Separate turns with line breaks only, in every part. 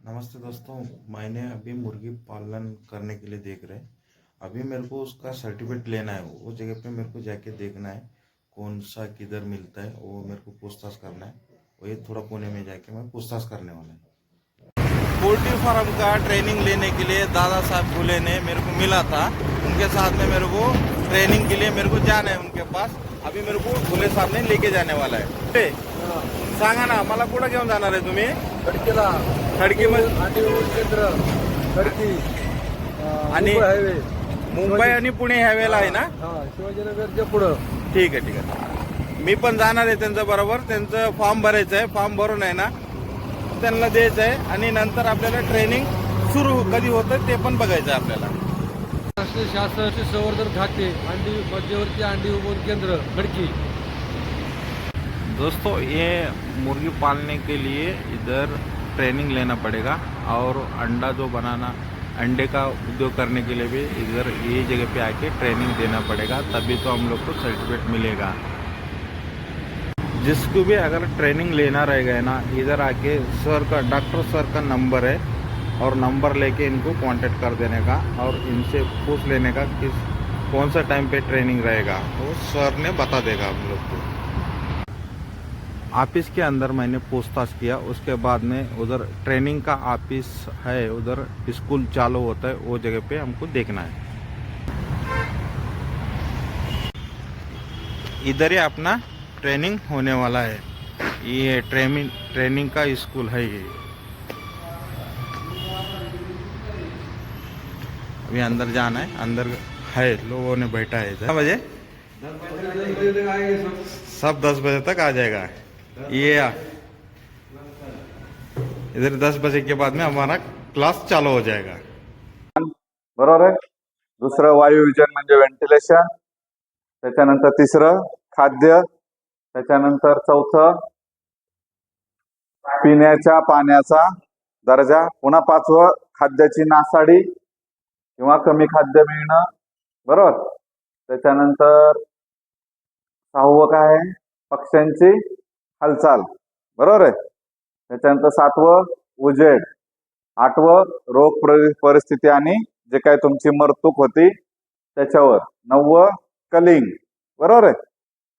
नमस्ते दोस्तों। मैंने अभी मुर्गी पालन करने के लिए देख रहे। अभी मेरे को उसका सर्टिफिकेट लेना है। वो जगह पे मेरे को जाके देखना है कौन सा किधर मिलता है, वो मेरे को पूछताछ करना है। वही थोड़ा पुणे में जाके मैं पूछताछ करने वाला है। पोल्ट्री फार्म का ट्रेनिंग लेने के लिए दादा साहब गुले ने मेरे को मिला था। उनके साथ में मेरे को ट्रेनिंग के लिए मेरे को जाना है उनके पास। अभी मेरे को गुले साहब ने लेके जाने वाला है। सांगा ना, मला कुठं घेऊन जाणार आहे तुम्ही?
खडकीला
खडकीमध्ये
आंटीवर केंद्र खडकी
आणि
मुंबई हायवे
मुंबई आणि पुणे ह्यावेळेला आहे ना?
हा शिवाजीनगरच्या पुढं.
ठीक आहे ठीक आहे. मी पण जाणार आहे त्यांच्या बरोबर. त्यांचं फॉर्म भरायचं आहे. फॉर्म भरून आहे ना त्यांना द्यायचं आहे आणि नंतर आपल्याला ट्रेनिंग सुरू कधी होतं ते पण बघायचं आहे आपल्याला.
राष्ट्रीय शासनाचे संवर्धन खाते अंडी मध्यवर्ती अंडी उबवण केंद्र खडकी.
दोस्तों, ये मुर्गी पालने के लिए इधर ट्रेनिंग लेना पड़ेगा और अंडा जो बनाना, अंडे का उद्योग करने के लिए भी इधर ये जगह पे आके ट्रेनिंग देना पड़ेगा, तभी तो हम लोग को सर्टिफिकेट मिलेगा। जिसको भी अगर ट्रेनिंग लेना रहेगा ना, इधर आके सर का, डॉक्टर सर का नंबर है और नंबर लेके इनको कांटेक्ट कर देने का और इनसे पूछ लेने का कि कौन सा टाइम पे ट्रेनिंग रहेगा, तो सर ने बता देगा हम लोग को। ऑफिस के अंदर मैंने पूछताछ किया, उसके बाद में उधर ट्रेनिंग का ऑफिस है, उधर स्कूल चालू होता है, वो जगह पे हमको देखना है। इधर ही अपना ट्रेनिंग होने वाला है। ये ट्रेनिंग का स्कूल है ये। अभी अंदर जाना है, अंदर है, लोगों ने बैठा है। 10 बजे सब 10 बजे तक आ जाएगा। ये इधर 10 बजे के बाद में हमारा क्लास चालू हो जाएगा।
बरोबर आहे. दुसरं वायू विजन म्हणजे व्हेंटिलेशन. त्याच्यानंतर तिसरं खाद्य. त्याच्यानंतर चौथं पिण्याच्या पाण्याचा दर्जा. पुन्हा पाचवं खाद्याची नासाडी किंवा कमी खाद्य मिळणं. बरोबर. त्याच्यानंतर सहावं काय आहे? पक्ष्यांची हालचाल. बरोबर आहे. त्याच्यानंतर सातवं उजेड. आठवं रोग परिस्थिती आणि जे काय तुमची मरतूक होती त्याच्यावर. नववं कलिंग. बरोबर आहे.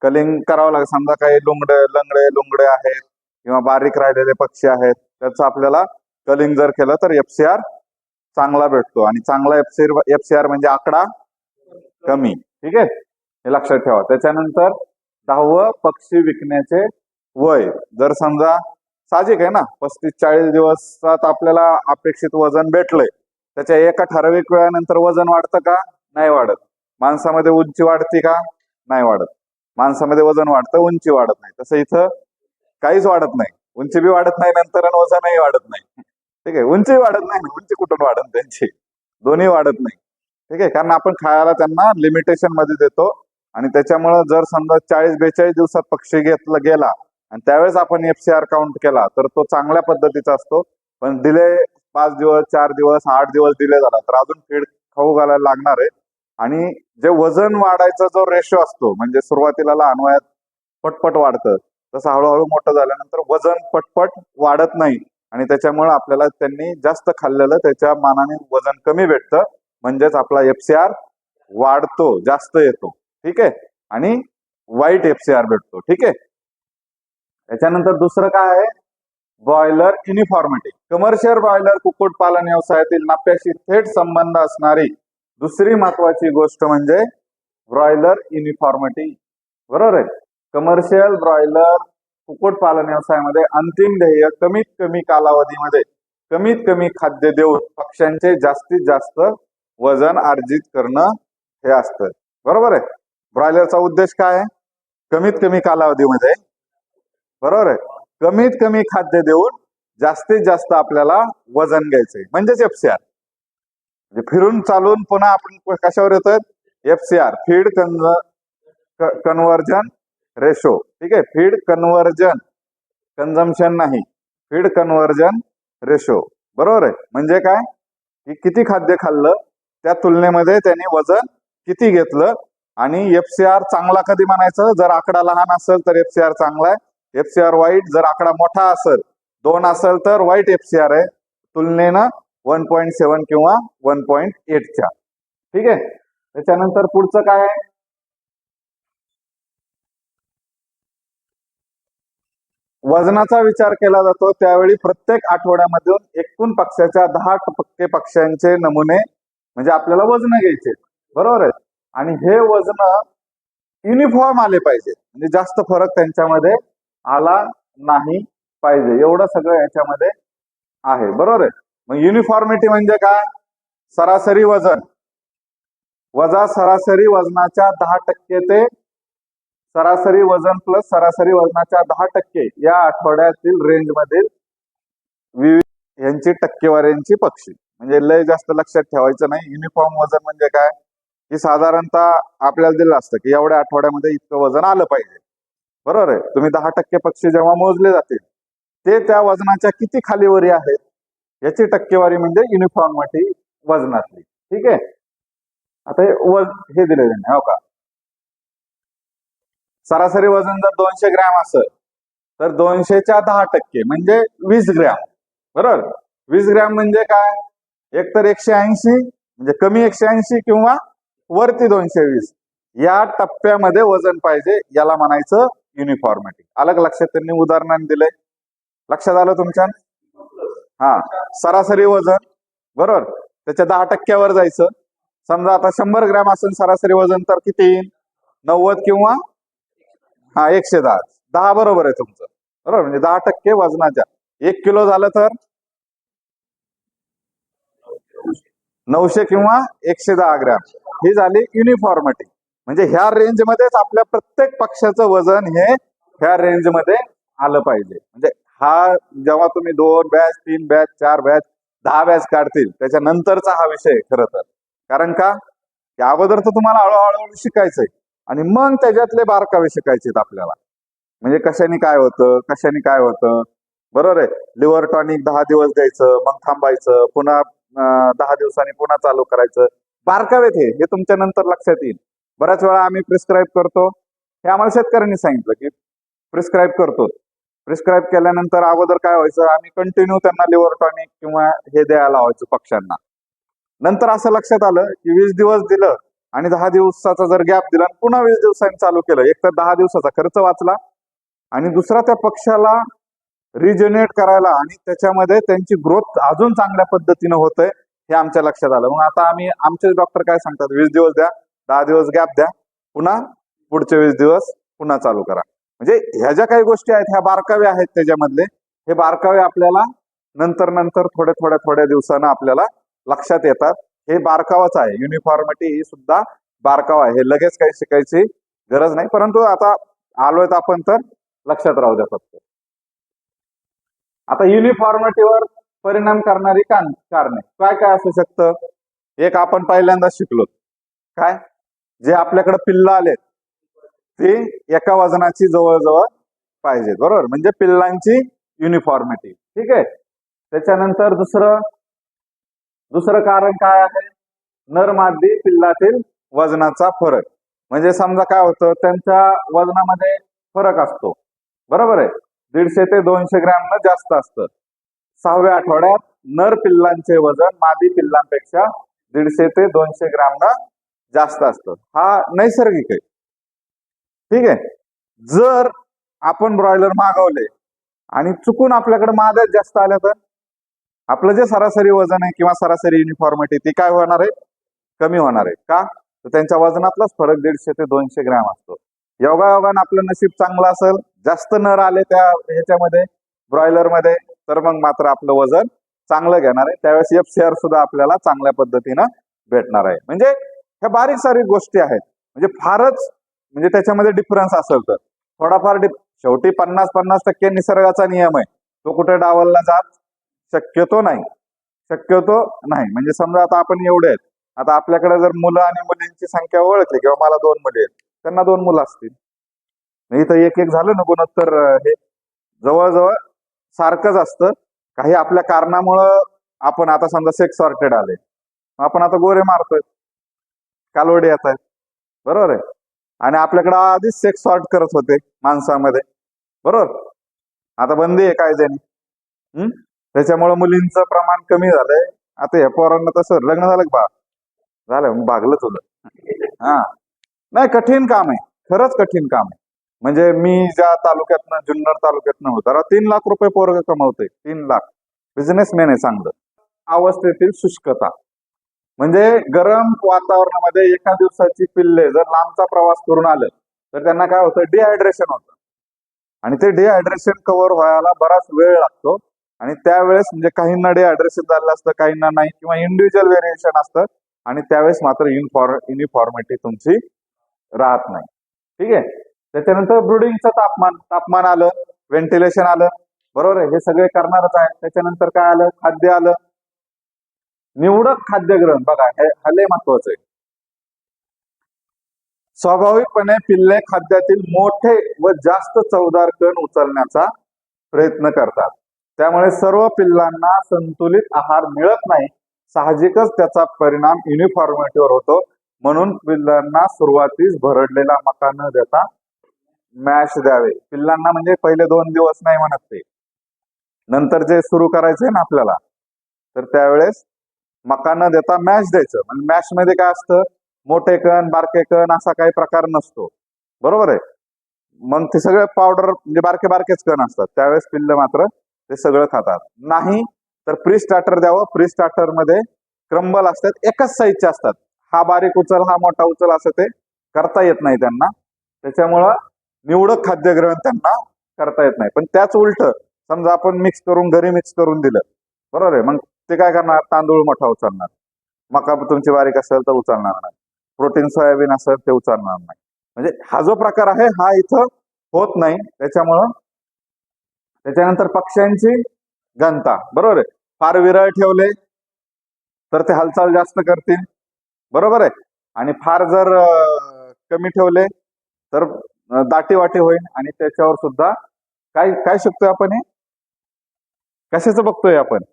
कलिंग करावं लागेल. समजा काही लंगडे आहेत किंवा बारीक राहिलेले पक्षी आहेत, त्याचं आपल्याला कलिंग जर केलं तर एफसीआर चांगला भेटतो. आणि चांगला एफसीआर म्हणजे आकडा कमी. ठीक आहे, हे लक्षात ठेवा. त्याच्यानंतर 10वं पक्षी विकण्याचे वय. जर समजा साहजिक आहे ना, 35-40 दिवसात आपल्याला अपेक्षित वजन भेटलंय, त्याच्या एका ठराविक वेळानंतर वजन वाढतं का? नाही वाढत. माणसामध्ये उंची वाढते का? नाही वाढत. माणसामध्ये वजन वाढतं, उंची वाढत नाही. तसं इथं काहीच वाढत नाही. उंची बी वाढत नाही नंतर आणि वजनही वाढत नाही. ठीक आहे, उंची वाढत नाही ना, उंची कुठून वाढत त्यांची? दोन्ही वाढत नाही. ठीक आहे, कारण आपण खायला त्यांना लिमिटेशन मध्ये देतो आणि त्याच्यामुळं जर समजा 40-42 दिवसात पक्षी घेतला गेला आणि त्यावेळेस आपण एफसीआर काउंट केला तर तो चांगल्या पद्धतीचा असतो. पण डिले 5 दिवस, 4 दिवस, 8 दिवस डिले झाला तर अजून फीड खाऊ घालायला लागणार आहे. आणि जे वजन वाढायचा जो रेशो असतो, म्हणजे सुरुवातीला लहान वयात पटपट वाढतं, तसं हळूहळू मोठं झाल्यानंतर वजन पटपट वाढत नाही आणि त्याच्यामुळे आपल्याला त्यांनी जास्त खाल्लेलं त्याच्या मानाने वजन कमी भेटतं. म्हणजेच आपला एफसीआर वाढतो, जास्त येतो. ठीक आहे, आणि वाईट एफसीआर भेटतो. ठीक आहे. त्याच्यानंतर दुसरं काय आहे? Broiler uniformity. कमर्शियल ब्रॉयलर कुक्कुटपालन व्यवसायातील नफ्याशी थेट संबंध असणारी दुसरी महत्वाची गोष्ट म्हणजे ब्रॉयलर युनिफॉर्मिटी. बरोबर आहे. कमर्शियल ब्रॉयलर कुक्कुटपालन व्यवसायामध्ये अंतिम ध्येय कमीत कमी कालावधीमध्ये कमीत कमी खाद्य देऊन पक्ष्यांचे जास्तीत जास्त वजन अर्जित करणं हे असतं. बरोबर आहे. ब्रॉयलरचा उद्देश काय आहे? कमीत कमी कालावधीमध्ये, बरोबर आहे, कमीत कमी खाद्य देऊन जास्तीत जास्त आपल्याला वजन घ्यायचंय, म्हणजेच एफसीआर. म्हणजे फिरून चालून पुन्हा आपण कशावर येतोय? FCR, feed conversion ratio. ठीक आहे, फीड कन्व्हर्जन, कन्झम्पशन नाही, फीड कन्व्हर्जन रेशो. बरोबर आहे. म्हणजे काय की किती खाद्य खाल्लं त्या तुलनेमध्ये त्यांनी वजन किती घेतलं. आणि एफसीआर चांगला कधी म्हणायचं? जर आकडा लहान असेल तर एफसीआर चांगला आहे, एफसीआर वाईट. जर आकडा मोठा असेल, 2 असेल तर वाईट एफसीआर आहे, तुलनेनं 1.7 किंवा 1.8च्या. ठीक आहे. त्याच्यानंतर पुढचं काय आहे, वजनाचा विचार केला जातो त्यावेळी प्रत्येक आठवड्यामधून एकूण पक्ष्याच्या 10% पक्ष्यांचे नमुने म्हणजे आपल्याला वजन घ्यायचे, बरोबर आहे. आणि हे वजन युनिफॉर्म आले पाहिजे, म्हणजे जास्त फरक त्यांच्यामध्ये आला नाही पाहिजे, एवढं सगळं याच्यामध्ये आहे, बरोबर आहे. मग युनिफॉर्मिटी म्हणजे काय, सरासरी वजन वजा सरासरी वजनाच्या 10% ते सरासरी वजन प्लस सरासरी वजनाच्या 10% या आठवड्यातील रेंज मधील विविध यांची टक्केवारीची पक्षी. म्हणजे लय जास्त लक्षात ठेवायचं नाही. युनिफॉर्म वजन म्हणजे काय, की साधारणतः आपल्याला दिलं असतं की एवढ्या आठवड्यामध्ये इतकं वजन आलं पाहिजे, बरोबर आहे. तुम्ही 10% पक्षी जेव्हा मोजले जातील ते त्या वजनाच्या किती खालीवरी आहेत याची टक्केवारी म्हणजे युनिफॉर्मिटी वजनातली. ठीक आहे. आता हे दिलेलं नाही हो का, सरासरी वजन जर 200 ग्रॅम असेल तर 200च्या 10% म्हणजे 20 ग्रॅम, बरोबर. 20 ग्रॅम म्हणजे काय, एक तर 180 म्हणजे कमी 180 किंवा वरती 220 या टप्प्यामध्ये वजन पाहिजे, याला म्हणायचं युनिफॉर्मिटी. अलग लक्षात त्यांनी उदाहरणाने दिलंय, लक्षात आलं तुमच्या. हा, सरासरी वजन, बरोबर, त्याच्या 10% जायचं. समजा आता 100 ग्रॅम असेल सरासरी वजन तर किती, 90 किंवा 110. 10 बरोबर आहे तुमचं, बरोबर. म्हणजे 10% वजनाच्या 1 किलो झालं तर 900 किंवा 110 ग्रॅम ही झाली युनिफॉर्मिटी. म्हणजे ह्या रेंजमध्येच आपल्या प्रत्येक पक्षाचं वजन हे ह्या रेंजमध्ये आलं पाहिजे. म्हणजे हा जेव्हा तुम्ही 2 बॅच 3 बॅच 4 बॅच 10 बॅच काढतील त्याच्यानंतरचा हा विषय खरं तर. कारण का, त्या अगोदर तर तुम्हाला हळूहळू शिकायचंय आणि मग त्याच्यातले बारकावे शिकायचे आपल्याला. म्हणजे कशाने काय होतं, कशाने काय होतं, बरोबर आहे. लिव्हर टॉनिक 10 दिवस द्यायचं, मग थांबायचं, पुन्हा 10 दिवसांनी पुन्हा चालू करायचं. बारकावेत हे तुमच्या नंतर लक्षात येईल. बऱ्याच वेळा आम्ही प्रिस्क्राईब करतो, हे आम्हाला शेतकऱ्यांनी सांगितलं की प्रिस्क्राईब करतो. प्रिस्क्राईब केल्यानंतर अगोदर काय व्हायचं, आम्ही कंटिन्यू त्यांना लिव्हर टॉनिक किंवा हे द्यायला लावायचं पक्ष्यांना. नंतर असं लक्षात आलं की 20 दिवस दिलं आणि 10 दिवसाचा जर गॅप दिला आणि पुन्हा 20 दिवसांनी चालू केलं, एक तर 10 दिवसाचा खर्च वाचला आणि दुसरा त्या पक्षाला रिजनरेट करायला आणि त्याच्यामध्ये त्यांची ग्रोथ अजून चांगल्या पद्धतीनं होतंय हे आमच्या लक्षात आलं. मग आता आमचे डॉक्टर काय सांगतात, 20 दिवस द्या, 10 दिवस गॅप द्या, पुन्हा पुढचे 20 दिवस पुन्हा चालू करा. म्हणजे ह्या ज्या काही गोष्टी आहेत ह्या बारकावे आहेत त्याच्यामधले. हे बारकावे आपल्याला नंतर थोड्या दिवसानं आपल्याला लक्षात येतात. हे बारकावाच आहे, युनिफॉर्मिटी ही सुद्धा बारकावा आहे. हे लगेच काही शिकायची गरज नाही, परंतु आता आलोय आपण तर लक्षात राहू द्या फक्त. आता युनिफॉर्मिटीवर परिणाम करणारी कारणे काय काय असू शकतं. एक आपण पहिल्यांदा शिकलो, काय, जे आपल्याकडे पिल्लं आलेत ते एका वजनाची जवळजवळ पाहिजे, बरोबर. म्हणजे पिल्लांची युनिफॉर्मिटी. ठीक आहे. त्याच्यानंतर दुसरं कारण काय आहे, नर मादी पिल्लातील वजनाचा फरक. म्हणजे समजा काय होतं, त्यांच्या वजनामध्ये फरक असतो, बरोबर आहे. 150 ते 200 ग्रॅम जास्त असतं. 6व्या आठवड्यात नर पिल्लांचे वजन मादी पिल्लांपेक्षा 150 ते 200 ग्रॅम जास्त असतं. हा नैसर्गिक आहे. ठीक आहे. जर आपण ब्रॉयलर मागवले आणि चुकून आपल्याकडे माद्याच जास्त आल्या तर आपलं जे सरासरी वजन आहे किंवा सरासरी युनिफॉर्मिटी ती काय होणार आहे, कमी होणार आहे. का, तर त्यांच्या वजनातलाच फरक 150 ते 200 ग्रॅम असतो. योगायोगानं आपलं नशीब चांगलं असेल, जास्त नर आले त्या ह्याच्यामध्ये ब्रॉयलर मध्ये, तर मग मात्र आपलं वजन चांगलं घेणार आहे. त्यावेळेस FCR सुद्धा आपल्याला चांगल्या पद्धतीनं भेटणार आहे. म्हणजे ह्या बारीक सारीक गोष्टी आहेत. म्हणजे फारच म्हणजे त्याच्यामध्ये डिफरन्स असेल तर थोडाफार शेवटी 50-50% निसर्गाचा नियम आहे, तो कुठे डावलला जात शक्यतो नाही. म्हणजे समजा आता आपण एवढे आहेत, आता आपल्याकडे जर मुलं आणि मुलींची संख्या ओळखली किंवा मला 2 मुली आहेत, त्यांना 2 मुलं असतील, इथं एक झालं ना गुणोत्तर, हे जवळजवळ सारखंच असतं. काही आपल्या कारणामुळं आपण आता समजा सेक्स सॉर्टेड आले, आपण आता गोरे मारतोय, कालवडे येत आहेत, बरोबर आहे. आणि आपल्याकडे आधीच सेक्स सॉर्ट करत होते माणसामध्ये, बरोबर. आता बंदी आहे कायद्याने, त्याच्यामुळे मुलींचं प्रमाण कमी झालंय. आता ह्या पोरांना तसं लग्न झालं का बा झालं मग भागलं तुझं. हा नाही कठीण काम आहे, खरंच कठीण काम आहे. म्हणजे मी ज्या तालुक्यातनं जुन्नर तालुक्यातनं होतो जरा 3 लाख रुपये पोरग कमवतोय. 3 लाख बिझनेसमॅन आहे चांगलं. अवस्थेतील शुष्कता म्हणजे गरम वातावरणामध्ये एका दिवसाची पिल्ले जर लांबचा प्रवास करून आलं तर त्यांना काय होतं, डिहायड्रेशन होतं. आणि ते डिहायड्रेशन कव्हर व्हायला बराच वेळ लागतो. आणि त्यावेळेस म्हणजे काहींना डिहायड्रेशन झालं असतं, काहींना नाही, किंवा इंडिव्हिज्युअल व्हेरिएशन असतं. आणि त्यावेळेस मात्र युनिफॉर्मिटी तुमची राहत नाही. ठीक आहे. त्याच्यानंतर ब्रुडिंगचं तापमान आलं, व्हेंटिलेशन आलं, बरोबर आहे, हे सगळे करणारच आहे. त्याच्यानंतर काय आलं, खाद्य आलं. निवडक खाद्य ग्रहण बघा, हे लय महत्वाचं आहे. स्वाभाविकपणे पिल्ले खाद्यातील मोठे व जास्त चवदार कण उचलण्याचा प्रयत्न करतात. त्यामुळे सर्व पिल्लांना संतुलित आहार मिळत नाही. साहजिकच त्याचा परिणाम युनिफॉर्मिटीवर होतो. म्हणून पिल्लांना सुरुवातीस भरडलेला मका न देता मॅश द्यावे. पिल्लांना म्हणजे पहिले 2 दिवस नाही म्हणत ते, नंतर जे सुरू करायचंय ना आपल्याला, तर त्यावेळेस मका न देता मॅश द्यायचं. म्हणजे मॅश मध्ये काय असतं, मोठे कण बारके कण असा काही प्रकार नसतो, बरोबर आहे. मग ते सगळे पावडर म्हणजे बारके बारकेच कण असतात. त्यावेळेस पिल्ल मात्र ते सगळं खातात. नाही तर प्री स्टार्टर द्यावं. प्री स्टार्टर मध्ये क्रंबल असतात, एकच साईजचे असतात. हा बारीक उचल, हा मोठा उचल, असं ते करता येत नाही त्यांना. त्याच्यामुळं निवडक खाद्य ग्रहण त्यांना करता येत नाही. पण त्याच उलट समजा आपण घरी मिक्स करून दिलं, बरोबर आहे, मग ते काय करणार, तांदूळ मोठा उचलणार, मका तुमची बारीक असेल तर उचलणार नाही, प्रोटीन सोयाबीन असेल ते उचलणार नाही. म्हणजे हा जो प्रकार आहे हा इथं होत नाही. त्याच्यानंतर पक्ष्यांची घनता, बरोबर आहे, फार विरळ ठेवले तर ते हालचाल जास्त करतील, बरोबर आहे. आणि फार जर कमी ठेवले तर दाटीवाटी होईल. आणि त्याच्यावर सुद्धा काय काय शिकतोय आपण, हे कशाचं बघतोय आपण,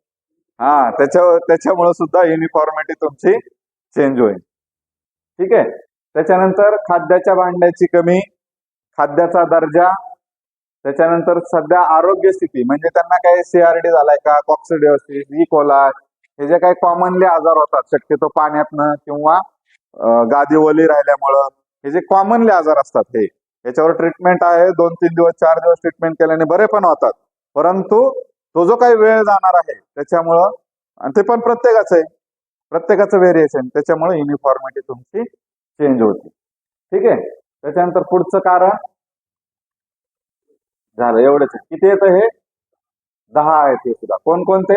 त्याच्यामुळे सुद्धा युनिफॉर्मिटी तुमची चेंज होईल. ठीक आहे. त्याच्यानंतर खाद्याच्या भांड्याची कमी, खाद्याचा दर्जा, त्याच्यानंतर सध्या आरोग्य स्थिती म्हणजे त्यांना काही CRD झालाय का, कॉक्सिडिओसिस, इकोला, हे जे काही कॉमनली आजार होतात शक्यतो पाण्यातनं किंवा गादी ओली राहिल्यामुळं, हे जे कॉमनली आजार असतात हे, याच्यावर ट्रीटमेंट आहे. 2-3 दिवस 4 दिवस ट्रीटमेंट केल्याने बरे पण होतात. परंतु तो जो काही वेळ जाणार आहे त्याच्यामुळं, आणि ते पण प्रत्येकाचं व्हेरिएशन, त्याच्यामुळे युनिफॉर्मिटी तुमची चेंज होते. ठीक आहे. त्याच्यानंतर पुढचं कारण झालं एवढंच. किती येतं हे, 10 आहेत. हे सुद्धा कोणकोणते